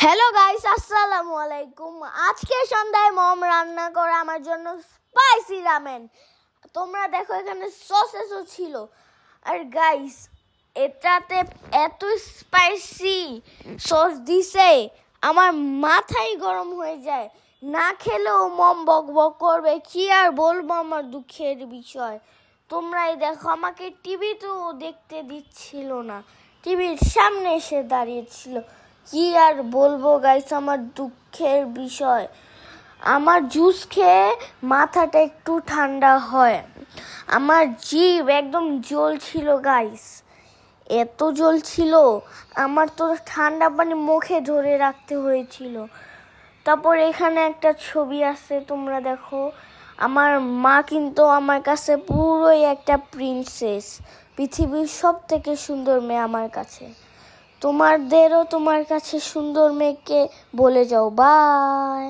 Hello guys, আসসালামু আলাইকুম। আজকে সন্ধ্যায় মম রান্না করে আমার জন্য স্পাইসি রামেন। তোমরা দেখো এখানে সসেসও ছিল। আর গাইস, এটাতে এত স্পাইসি সস দিছে আমার মাথাই গরম হয়ে যায়। না খেলেও মম বক বক করবে। কি আর বলবো, আমার দুঃখের বিষয়। তোমরাই দেখো, আমাকে টিভিতেও দেখতে দিচ্ছিল না, টিভির সামনে এসে দাঁড়িয়েছিল। কি আর বলবো গাইস, আমার দুঃখের বিষয়। আমার জুস খেয়ে মাথাটা একটু ঠান্ডা হয়। আমার জিভ একদম জ্বলছিল গাইস, এত জ্বলছিল আমার তো ঠান্ডা পানি মুখে ধরে রাখতে হয়েছিল। তারপর এখানে একটা ছবি আছে, তোমরা দেখো। আমার মা কিন্তু আমার কাছে পুরোই একটা প্রিন্সেস, পৃথিবীর সব থেকে সুন্দর মেয়ে আমার কাছে। তোমার কাছে সুন্দর মেয়েকে বলে যাও বাই।